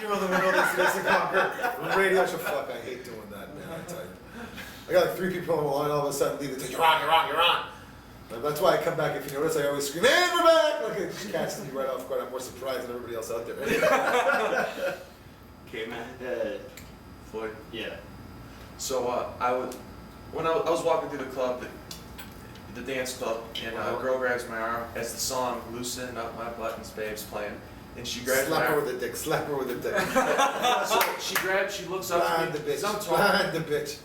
you on the window of the Seduce and Conquer. Radio show, fuck, I hate doing that, man, I tell you. I got like 3 people on the line, all of a sudden leave, they say, you're on. That's why I come back, if you notice, I always scream, and we're back! Like, it just catches me right off guard. I'm more surprised than everybody else out there. Okay, man. Floyd. Yeah. So when I was walking through the club, the dance club, and a girl grabs my arm as the song "Loosen Up My Buttons, Babe's" playing, and she grabs my arm. Slap her with a dick. So she looks up to me. Blind the bitch.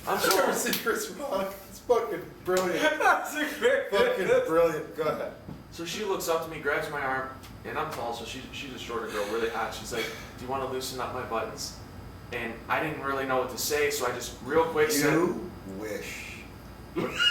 I'm I've tall. never seen Chris Rock. It's fucking brilliant. That's a great Fucking brilliant. Go ahead. So she looks up to me, grabs my arm, and I'm tall, so she's a shorter girl, really hot. She's like, "Do you want to loosen up my buttons?" And I didn't really know what to say, so I just real quick said, You wish.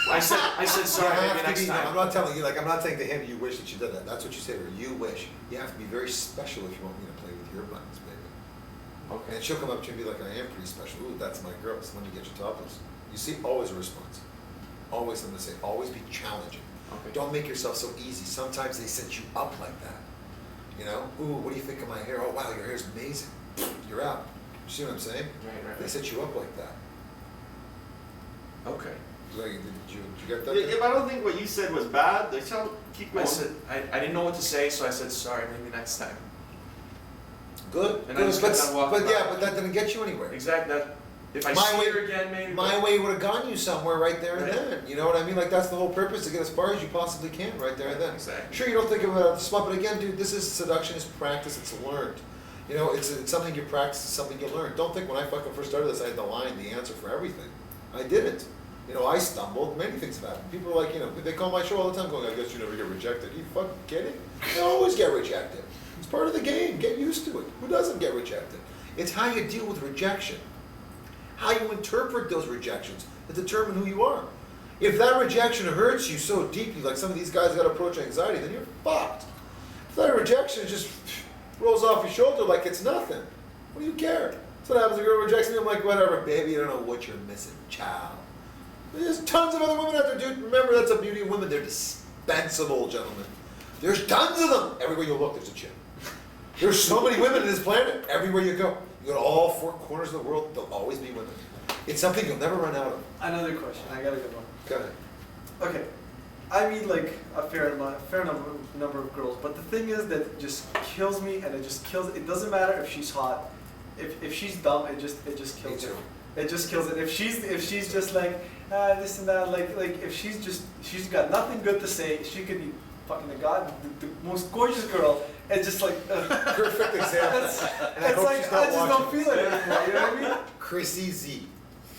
I said sorry, maybe next time. I'm not telling you, like, I'm not saying to him, you wish that you did that. That's what you say to her. You wish. You have to be very special if you want me to play with your buttons, baby. Okay. And she'll come up to you and be like, I am pretty special. Ooh, that's my girl. So let me get you topless. You see, always a response. Always something to say. Always be challenging. Okay. Don't make yourself so easy. Sometimes they set you up like that. You know? Ooh, what do you think of my hair? Oh, wow, your hair's amazing. You're out. You see what I'm saying? Right. They set you up like that. Okay. Like, did you get that? If I don't think what you said was bad, they shall keep going. I said I didn't know what to say, so I said sorry, maybe next time. Good. And good. I just kept on walking but yeah, by. but that didn't get you anywhere. Exactly. That, if I My see way- her again, maybe. My way would have gotten you somewhere right there and Right. then. You know what I mean? Like, that's the whole purpose, to get as far as you possibly can right there and then. Exactly. Sure, you don't think of it at the spot, but again, dude, this is seduction, it's practice, it's learned. You know, it's something you practice, it's something you learn. Don't think when I fucking first started this, I had the answer for everything. I didn't. You know, I stumbled, many things have happened. People are like, you know, they call my show all the time going, I guess you never get rejected. You fucking kidding? You always get rejected. It's part of the game, get used to it. Who doesn't get rejected? It's how you deal with rejection. How you interpret those rejections that determine who you are. If that rejection hurts you so deeply, like some of these guys got approach anxiety, then you're fucked. If that rejection just rolls off your shoulder like it's nothing, what do you care? That's what happens when a girl rejects me. I'm like, whatever, baby, you don't know what you're missing, child. There's tons of other women out there, dude. Remember, that's the beauty of women. They're dispensable, gentlemen. There's tons of them. Everywhere you look, there's a chick. There's so many women in this planet. Everywhere you go. You go to all 4 corners of the world, there'll always be women. It's something you'll never run out of. Another question. I got a good one. Go ahead. Okay, I meet like a fair number of girls, but the thing is that it just kills me, and it just kills. It doesn't matter if she's hot, if she's dumb, it just kills Me it. too. It just kills it. If she's just like this and that, like if she's got nothing good to say, she could be fucking the most gorgeous girl. It's just like Perfect example. And I it's hope like she's not I just don't watching. feel it anymore. You know what I mean? Chrissy Z.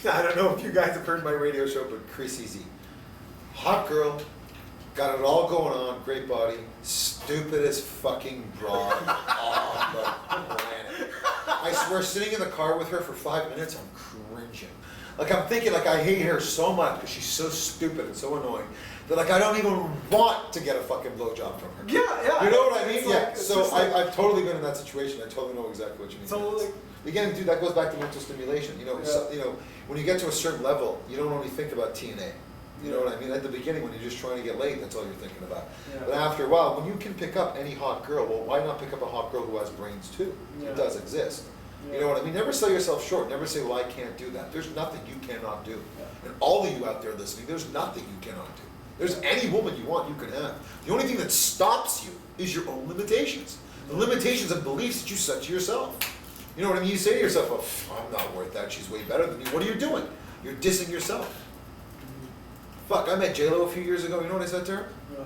I don't know if you guys have heard my radio show, but Chrissy Z. Hot girl, got it all going on, great body, stupidest fucking broad on the planet. I swear, sitting in the car with her for 5 minutes, I'm cringing. Like, I'm thinking, like, I hate her so much because she's so stupid and so annoying that, like, I don't even want to get a fucking blowjob from her. Yeah. You know what I mean? It's Yeah. like- it's So just like- I've totally been in that situation. I totally know exactly what you mean. So, like- Again, dude, that goes back to mental stimulation. You know, Yeah. you know, when you get to a certain level, you don't only think about TNA. You know what I mean? At the beginning, when you're just trying to get laid, that's all you're thinking about. Yeah. But after a while, when you can pick up any hot girl, well, why not pick up a hot girl who has brains too? Yeah. It does exist. You know what I mean? Never sell yourself short. Never say, well, I can't do that. There's nothing you cannot do. Yeah. And all of you out there listening, there's nothing you cannot do. There's any woman you want, you can have. The only thing that stops you is your own limitations. The limitations and beliefs that you set to yourself. You know what I mean? You say to yourself, oh, I'm not worth that. She's way better than me. What are you doing? You're dissing yourself. Fuck, I met J-Lo a few years ago. You know what I said to her? Yeah.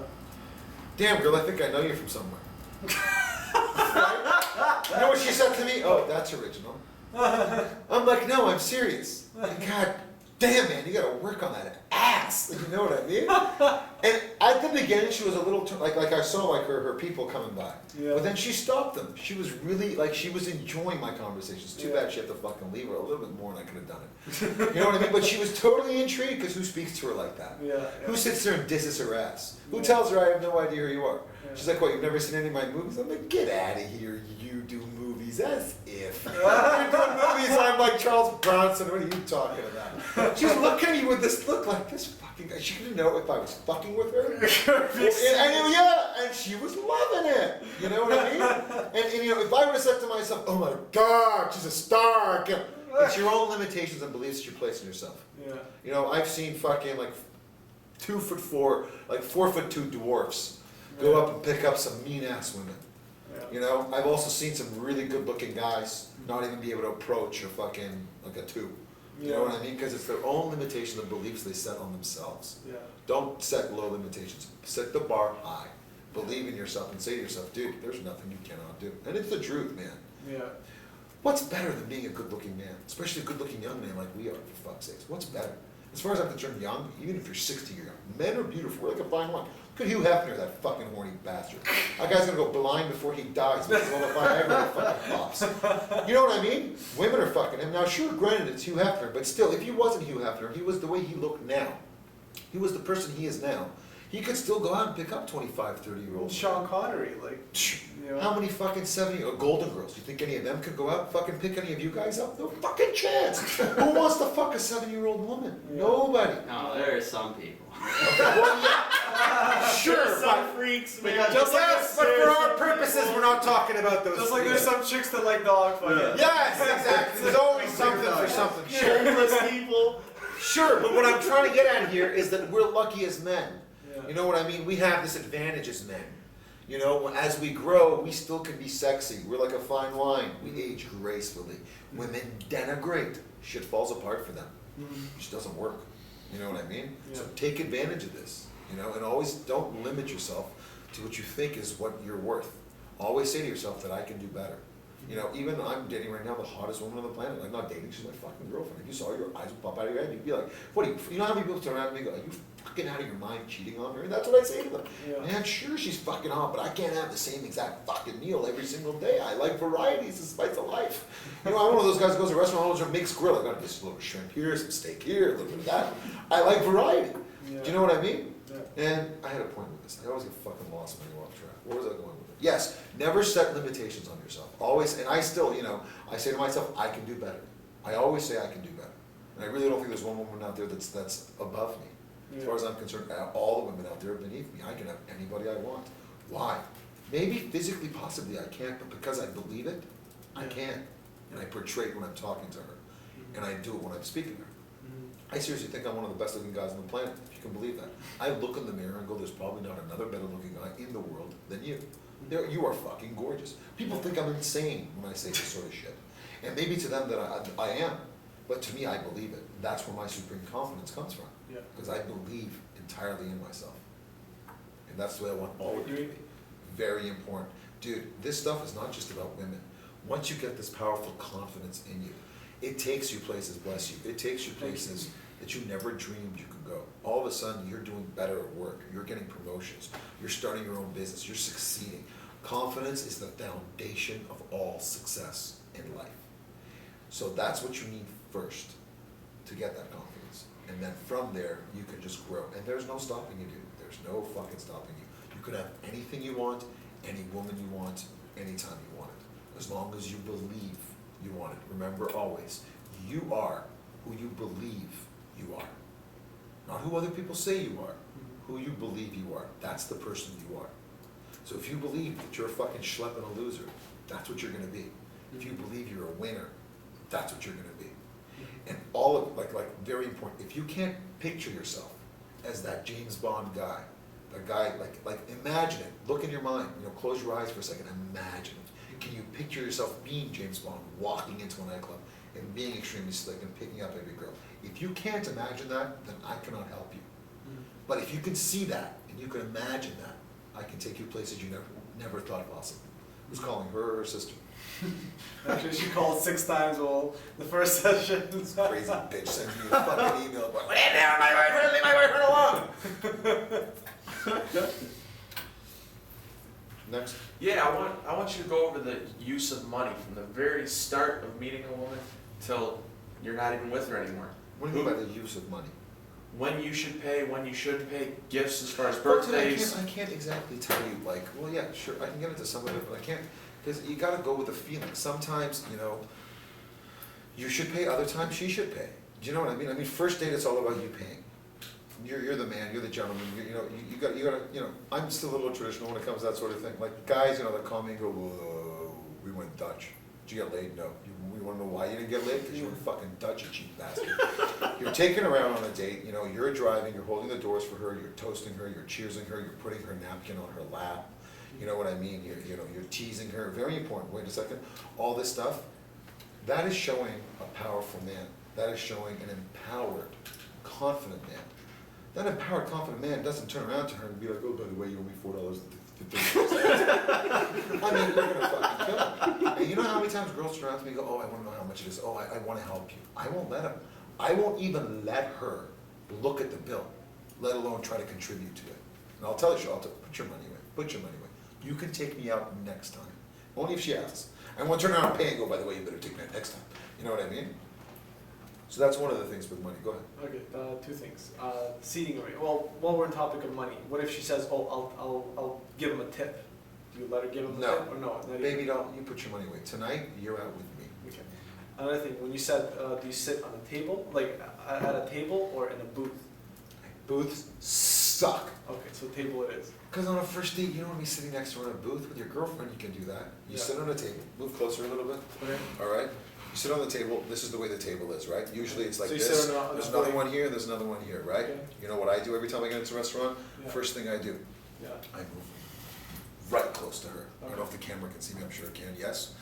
Damn, girl, I think I know you from somewhere. You know what she said to me? Oh, that's original. I'm like, no, I'm serious. Like, God damn, man, you gotta work on that ass. You know what I mean? And at the beginning, she was a little, like I saw like her people coming by. Yeah. But then she stopped them. She was really, like, she was enjoying my conversations. Too Yeah. bad she had to fucking leave her a little bit more and I could have done it. You know what I mean? But she was totally intrigued because who speaks to her like that? Yeah. Who sits there and disses her ass? Who Yeah. tells her I have no idea who you are? Yeah. She's like, what, you've never seen any of my movies? I'm like, get out of here, you do movies as if. You're doing movies, I'm like Charles Bronson, what are you talking about? She's looking at you with this look like this fucking guy. She didn't know if I was fucking with her. And she was loving it. You know what I mean? And you know, if I would have said to myself, oh my God, she's a star. It's your own limitations and beliefs that you place in yourself. Yeah. You know, I've seen fucking like 2'4", like 4'2" dwarfs go up and pick up some mean ass women. Yeah. You know, I've also seen some really good looking guys not even be able to approach a fucking like a 2. You know what I mean? Because it's their own limitations and beliefs they set on themselves. Yeah. Don't set low limitations. Set the bar high. Believe in yourself and say to yourself, dude, there's nothing you cannot do. And it's the truth, man. Yeah. What's better than being a good-looking man? Especially a good-looking young man like we are, for fuck's sakes. What's better? As far as I'm concerned, young, even if you're 60 years young, men are beautiful. We're like a fine wine. Look at Hugh Hefner, that fucking horny bastard. That guy's gonna go blind before he dies because all the Viagra fucking pops. You know what I mean? Women are fucking him. Now, sure, granted, it's Hugh Hefner, but still, if he wasn't Hugh Hefner, he was the way he looked now. He was the person he is now. He could still go out and pick up 25, 30-year-olds. Sean Connery, like, you know. How many fucking 70 or Golden Girls? You think any of them could go out and fucking pick any of you guys up? No fucking chance. Who wants to fuck a 7-year-old woman? Yeah. Nobody. No, there are some people. Well, yeah. Sure, Some but, freaks, man. Just like yes, but for our purposes, we're not talking about those. Just like there's some chicks that like dog fucking. Yes, exactly. There's always something for something. Sure. Homeless people. Sure, but what I'm trying to get at here is that we're lucky as men. Yeah. You know what I mean? We have this advantage as men. You know, as we grow, we still can be sexy. We're like a fine wine. We age gracefully. Women denigrate. Shit falls apart for them. It just doesn't work. You know what I mean? Yeah. So take advantage of this. You know, and always don't limit yourself to what you think is what you're worth. Always say to yourself that I can do better. You know, even I'm dating right now the hottest woman on the planet. I'm not dating, she's my fucking girlfriend. If you saw her, your eyes would pop out of your head. You'd be like, what are you know how many people turn around to me and go, are you fucking out of your mind cheating on her? And that's what I say to them. Yeah. Man, sure she's fucking hot, but I can't have the same exact fucking meal every single day. I like varieties, the spice of life. You know, I'm one of those guys who goes to a restaurant, orders a mixed grill. I got just a little shrimp here, some steak here, a little bit of that. I like variety. Yeah. Do you know what I mean? Yeah. And I had a point with this. I always get fucking lost when I go off track. Where was I going with it? Yes, never set limitations on yourself. Always, and I still, you know, I say to myself, I can do better. I always say I can do better. And I really don't think there's one woman out there that's above me. As Yeah. far as I'm concerned, all the women out there are beneath me. I can have anybody I want. Why? Maybe physically, possibly I can't, but because I believe it, I Yeah. can. And I portray it when I'm talking to her. And I do it when I'm speaking to her. I seriously think I'm one of the best looking guys on the planet, if you can believe that. I look in the mirror and go, there's probably not another better looking guy in the world than you. You are fucking gorgeous. People think I'm insane when I say this sort of shit. And maybe to them that I am, but to me I believe it. That's where my supreme confidence comes from. Yeah. Because I believe entirely in myself. And that's the way I want all of you to be. Very important. Dude, this stuff is not just about women. Once you get this powerful confidence in you, it takes you places, bless you, it takes you places that you never dreamed you could go. All of a sudden, you're doing better at work, you're getting promotions, you're starting your own business, you're succeeding. Confidence is the foundation of all success in life. So that's what you need first to get that confidence. And then from there, you can just grow. And there's no stopping you, dude. There's no fucking stopping you. You could have anything you want, any woman you want, anytime you want it. As long as you believe you want it. Remember always, you are who you believe you are. Not who other people say you are, who you believe you are. That's the person you are. So if you believe that you're a fucking schlep and a loser, that's what you're gonna be. If you believe you're a winner, that's what you're gonna be. And all of, like very important, if you can't picture yourself as that James Bond guy, the guy, like imagine it, look in your mind, you know, close your eyes for a second, imagine it. Can you picture yourself being James Bond, walking into a nightclub and being extremely slick and picking up every girl? If you can't imagine that, then I cannot help you. But if you can see that, and you can imagine that, I can take you places you never thought possible. Who's calling, her or her sister? Actually, she called 6 times all the first session. Crazy bitch sending me a fucking email going, what are you doing, my boyfriend, leave my boyfriend alone. Next. Yeah, I want you to go over the use of money from the very start of meeting a woman till you're not even with her anymore. What do you mean by the use of money? When you should pay, when you shouldn't pay, gifts as far as Well, dude, birthdays. I can't exactly tell you, like, well, yeah, sure, I can get into some of it, but I can't, because you gotta go with the feeling. Sometimes, you know, You should pay. Other times she should pay. Do you know what I mean? I mean, first date it's all about you paying. You're the man. You're the gentleman. You got you know. I'm still a little traditional when it comes to that sort of thing. Like guys, you know, that call me and go, whoa, we went Dutch. Did you get laid? No. We want to know why you didn't get laid? Because you went fucking Dutch, you cheap bastard. You're taking her out on a date, you know, you're driving, you're holding the doors for her, you're toasting her, you're cheersing her, you're putting her napkin on her lap. You know what I mean? You're teasing her. Very important. Wait a second. All this stuff, that is showing a powerful man. That is showing an empowered, confident man. That empowered, confident man doesn't turn around to her and be like, oh, by the way, you owe me $4 to I mean, you're gonna fucking kill him. And you know how many times girls turn around to me and go, oh, I wanna know how much it is. Oh, I wanna help you. I won't let him. I won't even let her look at the bill, let alone try to contribute to it. And I'll tell you, put your money away. Put your money away. You can take me out next time. Only if she asks. I won't turn around and pay and go, by the way, you better take me out next time. You know what I mean? So that's one of the things with money. Go ahead. Okay, two things. Seating arrangement. Well, while we're on topic of money, what if she says, "Oh, I'll give him a tip"? Do you let her give him a tip or no? Baby, don't. You put your money away. Tonight, you're out with me. Okay. Another thing, when you said, do you sit on a table, like at a table or in a booth? Booths suck. Okay, so table it is. Because on a first date, you don't want to be sitting next to her in a booth with your girlfriend. You can do that. You sit on a table. Move closer a little bit. Okay. All right. You sit on the table. This is the way the table is, right? Usually it's like So you this. sit on There's another one here. There's another one here, right? Okay. You know what I do every time I get into a restaurant? Yeah. First thing I do, Yeah. I move right close to her. I don't know if the camera can see me. I'm sure it can. Yes.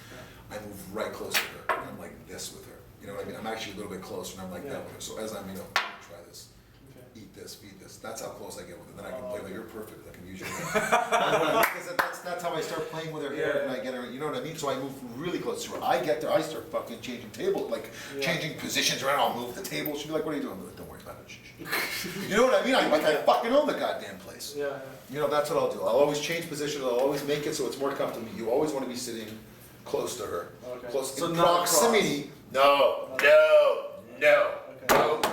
Yeah. I move right close to her. And I'm like this with her. You know what I mean? I'm actually a little bit closer, and I'm like Yeah. that with her. So as I'm, try this. Okay. Eat this, feed this. That's how close I get with it. Then I can Oh, play okay. like you're perfect. I can use your hand. Because that's how I start playing with her hair Yeah. and I get her. You know what I mean? So I move really close to her. I get there. I start fucking changing table, like Yeah. changing positions around. I'll move the table. She'll be like, "What are you doing?" I'm like, "Don't worry about it." Shh. You know what I mean? I fucking own the goddamn place. Yeah. You know, that's what I'll do. I'll always change positions. I'll always make it so it's more comfortable. You always want to be sitting close to her. Okay. Close So in not proximity. No, Okay. no. Okay.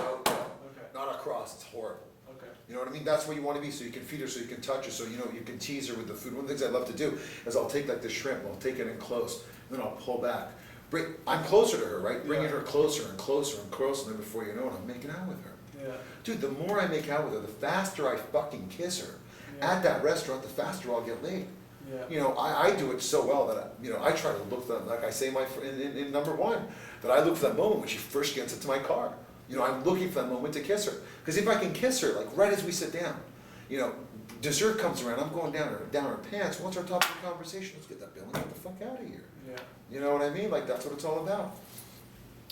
Not across. It's horrible. Okay. You know what I mean? That's where you want to be, so you can feed her, so you can touch her, so you can tease her with the food. One of the things I love to do is I'll take like the shrimp, I'll take it in close, and then I'll pull back. I'm closer to her, right? Bringing Yeah. her closer and closer and closer, and then before you know it, I'm making out with her. Yeah. Dude, the more I make out with her, the faster I fucking kiss her. Yeah. At that restaurant, the faster I'll get laid. Yeah. You know, I do it so well that I try to look for that, like I say in number one, that I look for that moment when she first gets into my car. I'm looking for that moment to kiss her. Because if I can kiss her, like right as we sit down, dessert comes around, I'm going down her pants. Once our top of the conversation, let's get that bill and get the fuck out of here. Yeah. You know what I mean? Like that's what it's all about.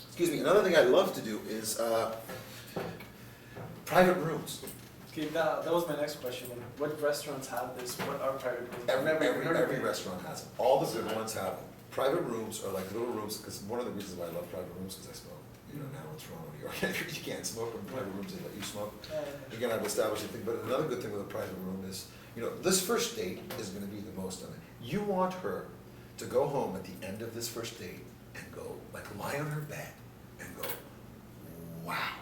Excuse me. Another thing I love to do is private rooms. Okay, that was my next question. What restaurants have this? What are private rooms? I've Every, never every, heard of every it. restaurant has them. All the good ones have them. Private rooms are like little rooms, because one of the reasons why I love private rooms is because I smoke. Now in Toronto, New York, you can't smoke in private rooms, they let you smoke. Again, I've established a thing, but another good thing with a private room is, this first date is gonna be the most of it. You want her to go home at the end of this first date and go, like lie on her bed and go, wow.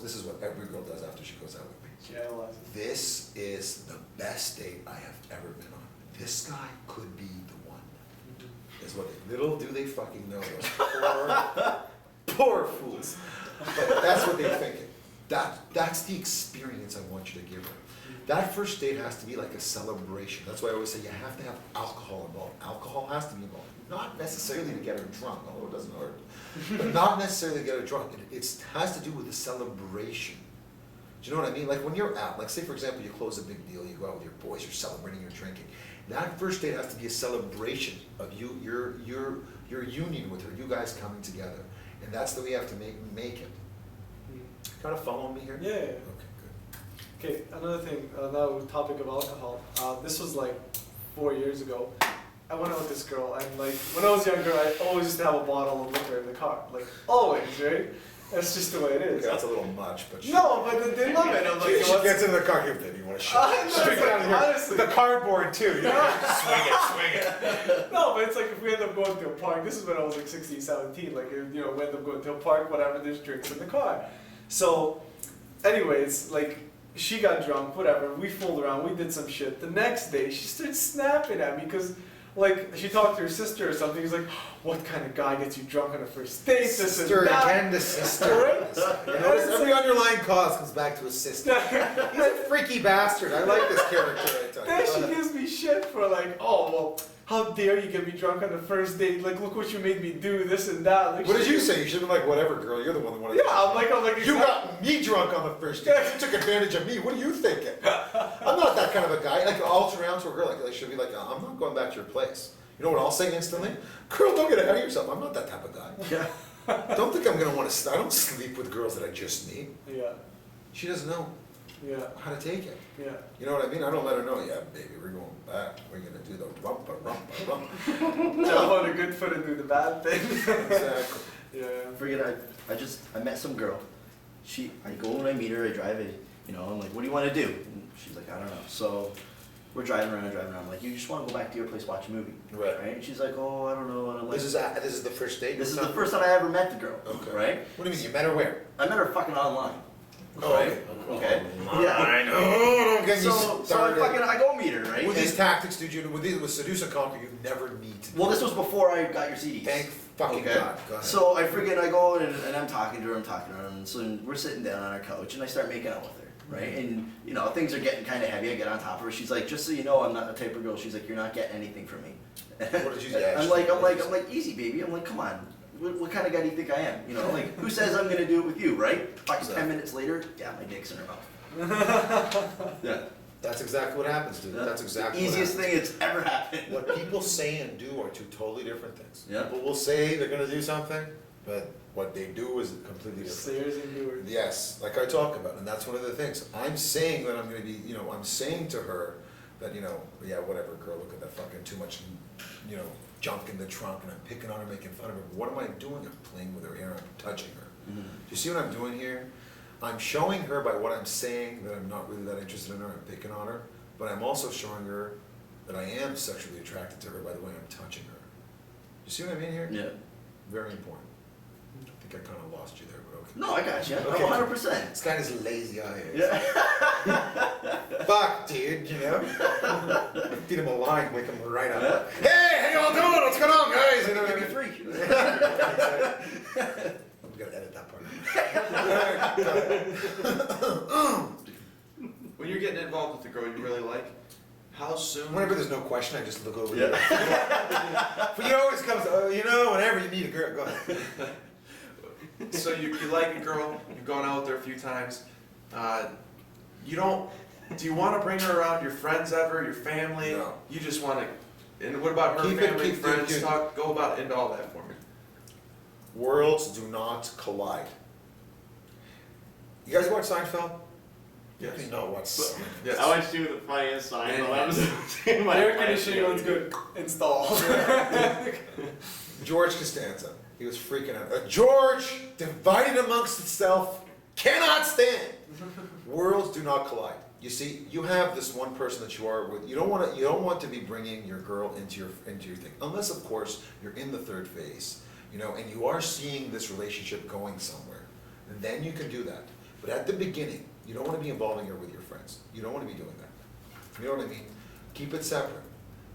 This is what every girl does after she goes out with me. She analyzes. This is the best date I have ever been on. This guy could be the one. Is what little do they fucking know, those poor fools. But that's what they're thinking. That's the experience I want you to give her. That first date has to be like a celebration. That's why I always say you have to have alcohol involved. Alcohol has to be involved. Not necessarily to get her drunk, although it doesn't hurt. But not necessarily to get her drunk. It has to do with the celebration. Do you know what I mean? Like when you're out, like say for example you close a big deal, you go out with your boys, you're celebrating, you're drinking. That first date has to be a celebration of your union with her, you guys coming together. And that's the way you have to make it. Kind of following me here? Yeah. Okay, good. Okay, another thing, another topic of alcohol. This was like 4 years ago. I went out with this girl, and like when I was younger, I always used to have a bottle of liquor in the car, like always, right? That's just the way it is. Okay, that's a little much, but No, but they love it. I'm like, she gets in the car, here, baby, you want to shot? I know, it's like, honestly. The cardboard too, swing it. No, but it's like if we end up going to a park, this is when I was like 16, 17, like, we end up going to a park, whatever, there's drinks in the car. So, anyways, like, she got drunk, whatever, we fooled around, we did some shit. The next day, she started snapping at me because like she talked to her sister or something. He's like, what kind of guy gets you drunk on a first date? This and Sister that. again, the sister. Right? You notice every underlying cause comes back to his sister. He's a freaky bastard. I like this character, I tell Then she you. gives me shit for like, oh well, how dare you get me drunk on the first date? Like, look what you made me do, this and that. Like, What did you say? You should have been like, whatever, girl. You're the one that wanted. Yeah, I'm like, You got me drunk on the first date. You took advantage of me. What are you thinking? I'm not that kind of a guy. Like, I'll turn around to a girl. Like, she'll be like, I'm not going back to your place. You know what I'll say instantly? Girl, don't get ahead of yourself. I'm not that type of guy. Yeah. Don't think I'm gonna want to. I don't sleep with girls that I just meet. Yeah. She doesn't know Yeah. how to take it. Yeah. You know what I mean? I don't let her know. Yeah, baby, we're going back. We're gonna do the rumpa. Jump on a good foot and do the bad thing. Exactly. Yeah. Forget I met some girl. I go when I meet her, I drive it, I'm like, what do you want to do? And she's like, I don't know. So we're driving around. I'm like, you just want to go back to your place, watch a movie, Right. And she's like, oh, I don't know. And I'm like, This is the first date. this is the first time I ever met the girl, Okay. right? What do you mean? You met her where? I met her fucking online. Oh, right? Okay. Yeah. I know. Don't get me So started. I go meet her, right? With And- these tactics, with Seduce and Conquer, you never need to. well, this was before I got your CDs. Thank fucking Okay. God. Go ahead. So I go and I'm talking to her, and so we're sitting down on our couch, and I start making out with her, right? And things are getting kind of heavy. I get on top of her. She's like, just so you know, I'm not the type of girl. She's like, you're not getting anything from me. What did you say? I'm like, easy, baby. I'm like, come on. What kind of guy do you think I am? Like, who says I'm gonna do it with you, right? Fucking 10 minutes later, yeah, my dick's in her mouth. Yeah. That's exactly what happens, dude. That's exactly what Easiest happens. thing that's ever happened. What people say and do are two totally different things. Yeah. People will say they're gonna do something, but what they do is completely different. Sayers and doers. Yes, like I talk about, and that's one of the things. I'm saying that I'm gonna be, I'm saying to her that, yeah, whatever, girl, look at that fucking too much, junk in the trunk, and I'm picking on her, making fun of her. What am I doing? I'm playing with her hair, I'm touching her. Mhm. Do you see what I'm doing here? I'm showing her by what I'm saying that I'm not really that interested in her, I'm picking on her, but I'm also showing her that I am sexually attracted to her by the way I'm touching her. You see what I mean here? Yeah. Very important. I think I kind of lost you there, but okay. No, I got you. Okay. I'm 100%. This guy is lazy out here. Yeah. Fuck, dude, Feed him a line, wake him right up. Hey, how y'all doing? What's going on, guys? Give me 3. We gotta edit that part. When you're getting involved with a girl you really like, how soon? Whenever there's no question, I just look over Yeah. there. But you always comes, whenever you meet a girl, go ahead. So you like a girl, you've gone out with her a few times. Do you want to bring her around your friends ever, your family? No. You just want to. And what about her Keep it- family, keep- friends? keep- Go about into all that for me. Worlds do not collide. You guys watch Seinfeld? Yes. You know what's. Yes. I watched you with the funniest sign. And- That was My air conditioning one's good. Install. George Costanza. He was freaking out. George, divided amongst itself, cannot stand. Worlds do not collide. You see, you have this one person that you are with. You don't want to be bringing your girl into your thing, unless of course you're in the third phase, and you are seeing this relationship going somewhere. And then you can do that. But at the beginning, you don't want to be involving her with your friends. You don't want to be doing that. You know what I mean? Keep it separate.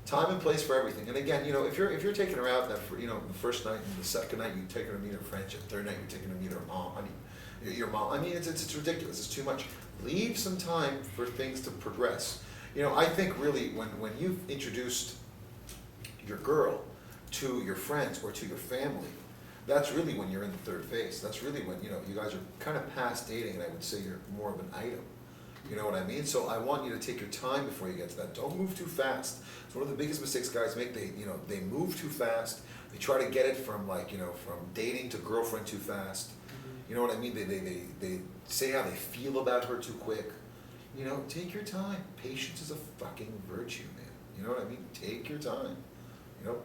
Time and place for everything. And again, if you're taking her out the first night and the second night you take her to meet her friends, the third night you're taking her to meet her mom. Your mom. I mean, it's ridiculous. It's too much. Leave some time for things to progress. I think really when you've introduced your girl to your friends or to your family, that's really when you're in the third phase. That's really when you guys are kind of past dating, and I would say you're more of an item. You know what I mean? So I want you to take your time before you get to that. Don't move too fast. It's one of the biggest mistakes guys make. They move too fast. They try to get it from from dating to girlfriend too fast. You know what I mean? They say how they feel about her too quick. Take your time. Patience is a fucking virtue, man. You know what I mean? Take your time.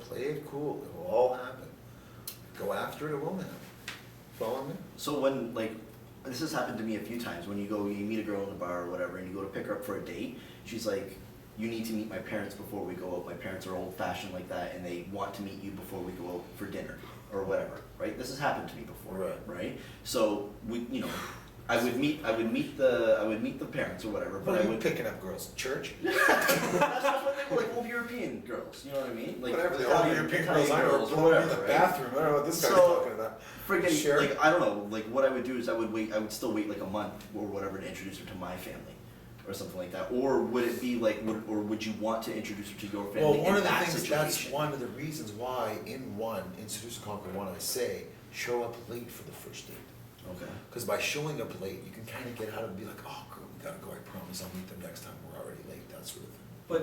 Play it cool. It will all happen. Go after it, it won't happen. Follow me? So when, this has happened to me a few times, when you meet a girl in the bar or whatever, and you go to pick her up for a date, she's like, you need to meet my parents before we go out. My parents are old fashioned like that, and they want to meet you before we go out for dinner or whatever, right? This has happened to me before, Right. right? So we, I would meet the parents or whatever, but What I are you would. picking up girls? Church? That's what they were like, old European girls. You know what I mean? Like Whatever the Italian- old European Italian girls, I don't know, whatever, in the right? bathroom. I don't know what this guy's So- talking about. Friggin' Sure. like I don't know, like what I would do is I would still wait like a month or whatever to introduce her to my family. Or something like that, or would it be like, would you want to introduce her to your family? Well, in one of the that things, situation? that's one of the reasons why in Seduce and Conquer 1, I say, show up late for the first date. Okay. Because by showing up late, you can kind of get out and be like, oh, girl, we gotta go, I promise I'll meet them next time, we're already late, that sort of thing. But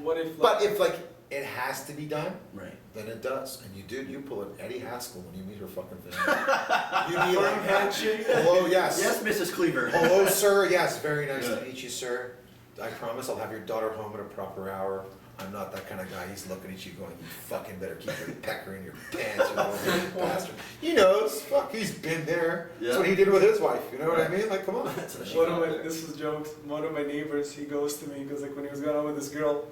what if? But if like, it has to be done, Right. then it does. And you pull an Eddie Haskell when you meet her fucking family. You be like, handshake. hello, yes. Yes, Mrs. Cleaver. Hello, sir, yes, very nice Yeah. to meet you, sir. I promise I'll have your daughter home at a proper hour. I'm not that kind of guy. He's looking at you going, you fucking better keep your pecker in your pants, you little bastard. He knows, fuck, he's been there. That's what he did with his wife, you know what I mean? Like, come on. That's what she One of got my, there. this is jokes. One of my neighbors, he goes to me because like when he was going out with this girl,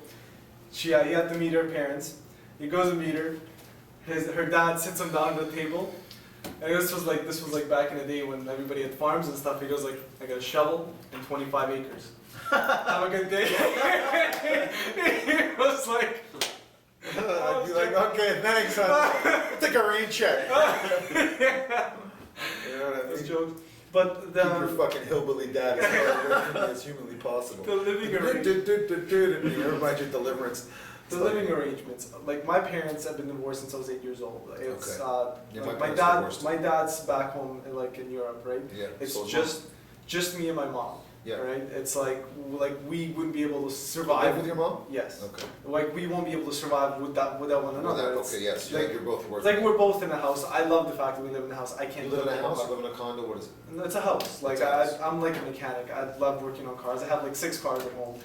he had to meet her parents. He goes to meet her. Her dad sits him down at the table, and this was like back in the day when everybody had farms and stuff. He goes like, I got a shovel and 25 acres. Have a good day. He was like, I'd be like, okay, thanks, I'll take a rain check. You know what I that's mean? jokes. But Keep your fucking hillbilly dad as far away from me as humanly possible. the living arrangements. Everybody your deliverance. The living arrangements. Like my parents have been divorced since I was 8 years old. It's Okay. Yeah, like my my parents dad. divorced. My dad's back home, in Europe, right? Yeah. It's so just me and my mom. Yeah. Right. It's like we wouldn't be able to live survive with your mom? Yes. Okay. Like we won't be able to survive without one Well, another. that- It's okay, yes, like, you're both it's working. like we're both in a house. I love the fact that we live in a house. I can't You live in a house, apart. you live in a condo, what is it? No, it's a house. Like It's a house. I'm like a mechanic. I love working on cars. I have like 6 cars at home.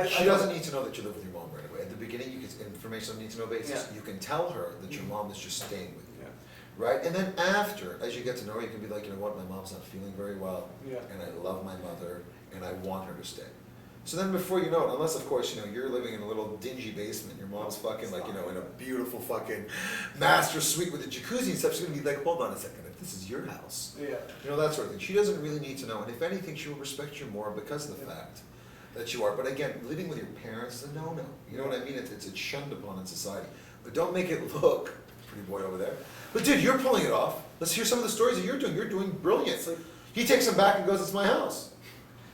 She doesn't need to know that you live with your mom right away. At the beginning, you can, information on a need to know basis, Yeah. you can tell her that your mom is just staying with you, Yeah. right? And then after, as you get to know her, you can be like, you know what, my mom's not feeling very well, Yeah. and I love my mother, and I want her to stay. So then before you know it, unless of course, you know, you're living in a little dingy basement, your mom's fucking like, you know, in a beautiful fucking master suite with a jacuzzi and stuff, she's gonna be like, hold on a second, if this is your house, Yeah. you know, that sort of thing. She doesn't really need to know, and if anything, she will respect you more because of the fact that you are. But again, living with your parents is a no-no. You know what I mean? It's shunned upon in society. But don't make it look, pretty boy over there. But dude, you're pulling it off. Let's hear some of the stories that you're doing. You're doing brilliant. It's like- He takes him back and goes, it's my house.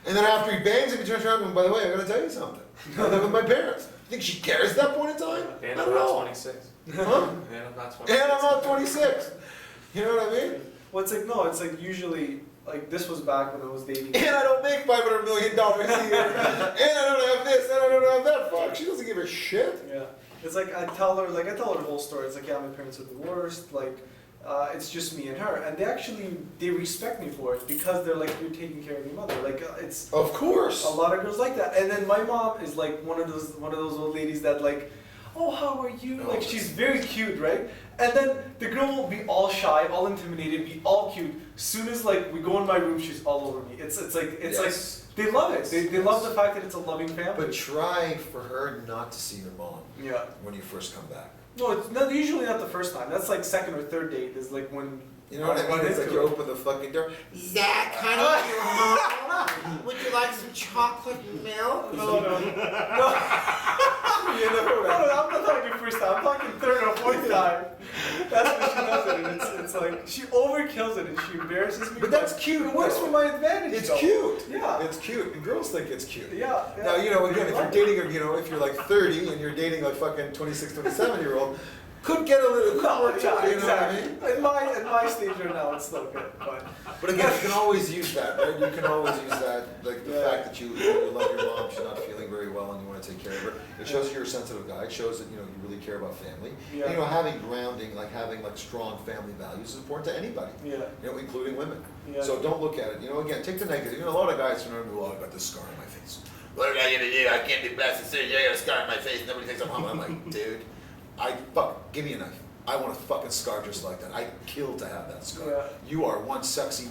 And then after he bangs him, he turns around and goes, by the way, I gotta tell you something. I live with my parents. You think she cares at that point in time? And Not I'm at not all. 26. Huh? And I'm not 26. And I'm not 26. You know what I mean? Well, it's like no. It's like usually like this was back when I was dating. And I don't make $500 million a year. And I don't have this, and I don't have that. Fuck, she doesn't give a shit. Yeah. It's like I tell her the whole story. It's like yeah, my parents are divorced. Like it's just me and her, and they respect me for it because they're like you're taking care of your mother. Like it's Of course. a lot of girls like that. And then my mom is like one of those old ladies that like, oh how are you? Oh, Like she's very cute, right? And then the girl will be all shy, all intimidated, be all cute. Soon as like we go in my room, she's all over me. It's like Yes. they love it. They Yes. love the fact that it's a loving family. But try for her not to see your mom Yeah. when you first come back. No, it's not, usually not the first time. That's like second or third date is like when. You know what I mean? It's like you open the fucking door. Zach, honey, your mom. Would you like some chocolate milk? No. You know what I mean? I'm not talking first time. I'm talking third or fourth time. That's when she does it. And it's like she overkills it and she embarrasses me. But that's cute, It works though. for my advantage. It's though. cute. Yeah. It's cute. And girls think it's cute. Yeah. Now, you know, again, if you're Love it. dating, you know, if you're like 30 and you're dating like fucking 26, 27-year-old, could get a little, could work too, Yeah, you know what I exactly. mean? In my stage right now, it's still good. But again, you can always use that, right? You can always use that, like the Yeah. fact that you love your mom, she's not feeling very well, and you want to take care of her. It shows you're a sensitive guy. It shows that you know you really care about family. Yeah. And, you know, having grounding, like having like strong family values, is important to anybody. Yeah. You know, including women. Yeah. So don't look at it. You know, again, take the negative. You know, a lot of guys remember, oh, I got this scar on my face. What am I gonna do? I can't be plastic surgery. I got a scar on my face. Nobody thinks I'm home. I'm like, dude, give me a knife. I want a fucking scar just like that. I'd kill to have that scar. Yeah. You are one sexy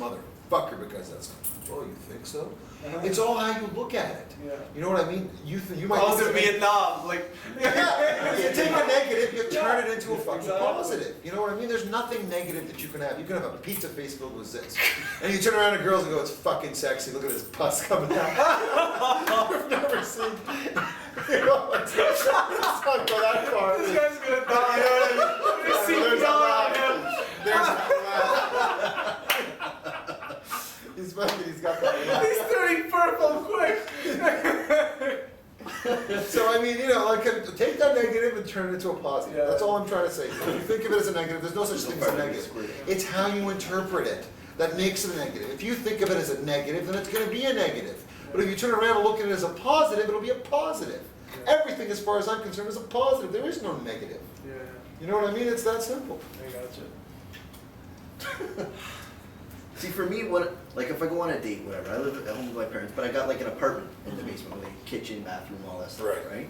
fuck her because that's. Oh, you think so? Uh-huh. It's all how you look at it. Yeah. You know what I mean? You might. I was think in of it- Vietnam, like. Yeah, you take a negative, you turn Yeah. it into a fucking Exactly. positive. You know what I mean? There's nothing negative that you can have. You can have a pizza face filled with zits. And you turn around to girls and go, it's fucking sexy. Look at this pus coming out. I've never seen. You know, let's not go that far. This guy's gonna die. You know what I mean? There's There's a CPR on laugh. him. There's a laugh. He's fucking, he's got that laugh. He's turning purple quick. So I mean, you know, like take that negative and turn it into a positive. Yeah. That's all I'm trying to say. If you think of it as a negative, there's no such thing as a negative. It's how you interpret it that makes it a negative. If you think of it as a negative, then it's going to be a negative. But if you turn around and look at it as a positive, it'll be a positive. Yeah. Everything, as far as I'm concerned, is a positive. There is no negative. Yeah, You know what I mean? It's that simple. I gotcha. See, for me, like if I go on a date, whatever, I live at home with my parents, but I got like an apartment in the basement with a kitchen, bathroom, all that stuff, right?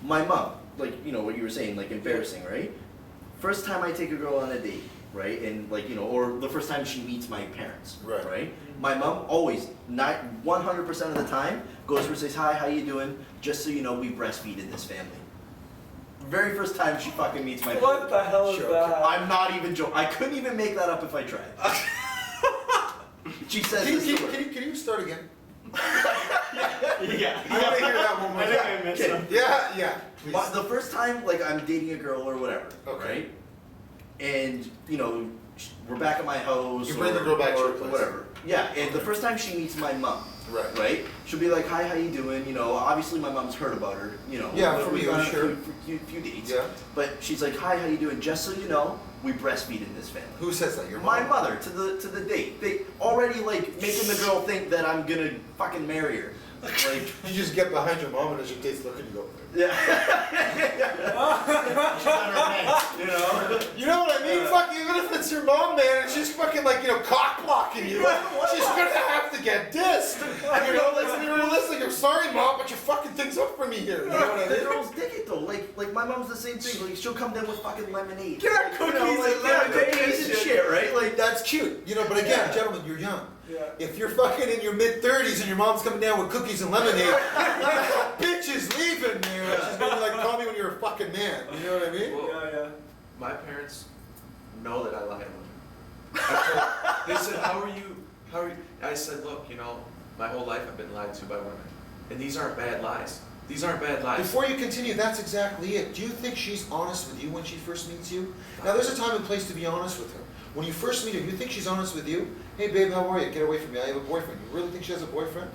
My mom, like, you know, what you were saying, like embarrassing, right? First time I take a girl on a date, right? And like, you know, or the first time she meets my parents, Right. My mom always, not 100% of the time, goes over and says, hi, how you doing? Just so you know, we breastfeed in this family. Very first time she fucking meets my What the hell is Sure. that? I'm not even joking. I couldn't even make that up if I tried. She says this to her. Can you start again? Yeah. I want to hear that one more I think time. I missed Okay. something. Yeah, please. The first time, like, I'm dating a girl or whatever, Okay. right? And, you know, we're back at my house. You bring or, the girl back to or your place. whatever. Yeah, and the first time she meets my mom, Right. she'll be like, hi, how you doing? You know, obviously my mom's heard about her, you know. Yeah, but from we've you, gone on sure. a few dates. Yeah. But she's like, hi, how you doing? Just so you know, we breastfeed in this family. Who says that? Your My mom? mother to the date. They already like making the girl think that I'm gonna fucking marry her. Like, You just get behind your mom and as your date's looking, you go. yeah. You know? You know what I mean? Fuck, even if it's your mom, man, and she's fucking like, you know, cock blocking you, she's gonna have to get dissed. You know, let's be realistic. I'm sorry, mom, but you're fucking things up for me here. You know what I The mean? girls dig it though. Like my mom's the same thing. Like she'll come down with fucking lemonade. Yeah, You cookies know, like, and yeah, lemonade cookies and and shit. shit, right? Like That's cute. You know, but again, Yeah. gentlemen, you're young. Yeah. If you're fucking in your mid-30s and your mom's coming down with cookies and lemonade, that bitch is leaving, man. She's gonna be like, call me when you're a fucking man. You know what I mean? Well, Yeah. my parents know that I lie to them. They said, how are you? I said, look, you know, my whole life I've been lied to by women. And these aren't bad lies. These aren't bad lies. Before you continue, that's exactly it. Do you think she's honest with you when she first meets you? Now, there's a time and place to be honest with her. When you first meet her, you think she's honest with you? Hey, babe, how are you? Get away from me. I have a boyfriend. You really think she has a boyfriend?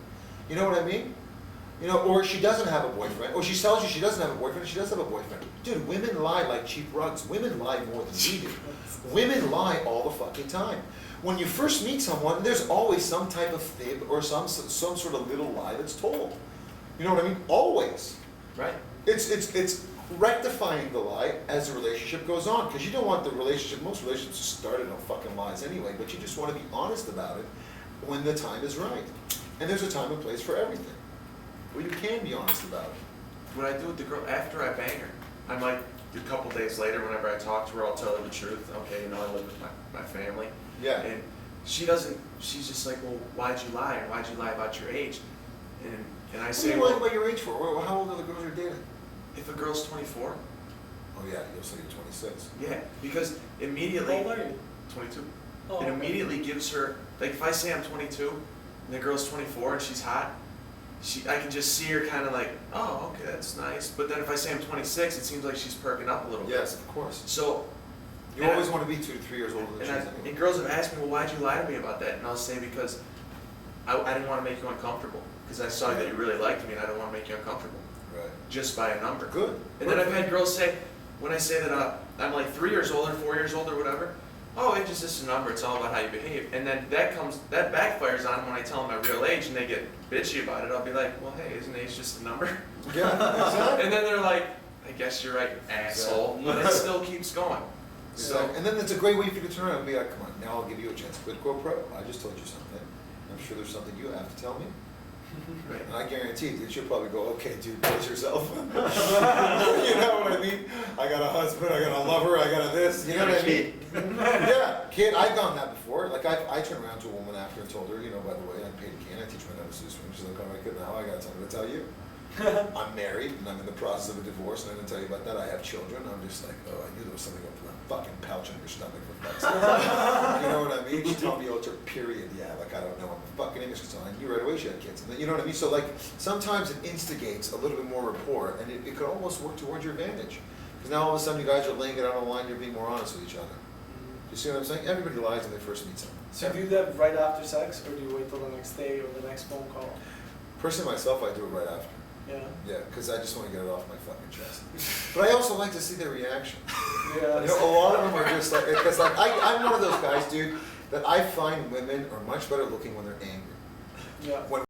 You know what I mean? You know, or she doesn't have a boyfriend, or she tells you she doesn't have a boyfriend, and she does have a boyfriend. Dude, women lie like cheap rugs. Women lie more than we do. Women lie all the fucking time. When you first meet someone, there's always some type of fib or some sort of little lie that's told. You know what I mean? Always. Right? It's rectifying the lie as the relationship goes on, because you don't want the relationship. Most relationships start on fucking lies anyway, but you just want to be honest about it when the time is right. And there's a time and place for everything, where you can be honest about it. What I do with the girl after I bang her, I might a couple days later, whenever I talk to her, I'll tell her the truth. Okay, you know, I live with my family. Yeah. And she doesn't. She's just like, well, why'd you lie? Or why'd you lie about your age? And I What are say, you lying well, about your age for? How old are the girls you're dating? if a girl's 24, Oh yeah, you'll say you're 26. yeah, because How immediately old are you? 22. Oh, It okay. immediately gives her, like, if I say I'm 22 and the girl's 24 and she's hot, I can just see her kind of like, oh, okay, that's nice. But then if I say I'm 26, it seems like she's perking up a little bit. Yes, of course. So, You and always I- want to be 2 to 3 years older than she is. and girls have asked me, well, why'd you lie to me about that? And I'll say, because I didn't want to make you uncomfortable. Because I saw that you really liked me and I don't want to make you uncomfortable. Right. Just by a number. Good. And then I've had girls say, when I say that I'm like 3 years older, 4 years older, whatever, oh, age is just a number, it's all about how you behave. And then that backfires on them when I tell them my real age and they get bitchy about it. I'll be like, well, hey, isn't age just a number? Yeah, exactly. And then they're like, I guess you're right, asshole. But it still keeps going. So, And then it's a great way for you to turn around and be like, come on, now I'll give you a chance. Quid quo pro. I just told you something. I'm sure there's something you have to tell me. Right. And I guarantee that she'll probably go, okay, dude, brace yourself. You know what I mean? I got a husband, I got a lover, I got a this, you know what I mean? Yeah, kid, I've done that before. Like, I turned around to a woman after and told her, you know, by the way, I'm Payton Kane, I teach women how to seduce women. She's like, oh my goodness, now I got something to tell you. I'm married, and I'm in the process of a divorce, and I didn't tell you about that. I have children. I'm just like, oh, I knew there was something up in that fucking pouch on your stomach for fuck's sake. You know what I mean? She told me, oh, it's her period. Yeah, like, I don't know. I'm a fucking English consultant. I knew right away she had kids. And then, you know what I mean? So, like, sometimes it instigates a little bit more rapport, and it could almost work towards your advantage. Because now all of a sudden you guys are laying it out on the line, you're being more honest with each other. You see what I'm saying? Everybody lies when they first meet someone. So you do that right after sex, or do you wait till the next day or the next phone call? Personally, myself, I do it right after. Yeah. Yeah, because I just want to get it off my fucking chest. But I also like to see their reaction. Yeah. You know, a lot of them are just like, because like I'm one of those guys, dude, that I find women are much better looking when they're angry. Yeah. When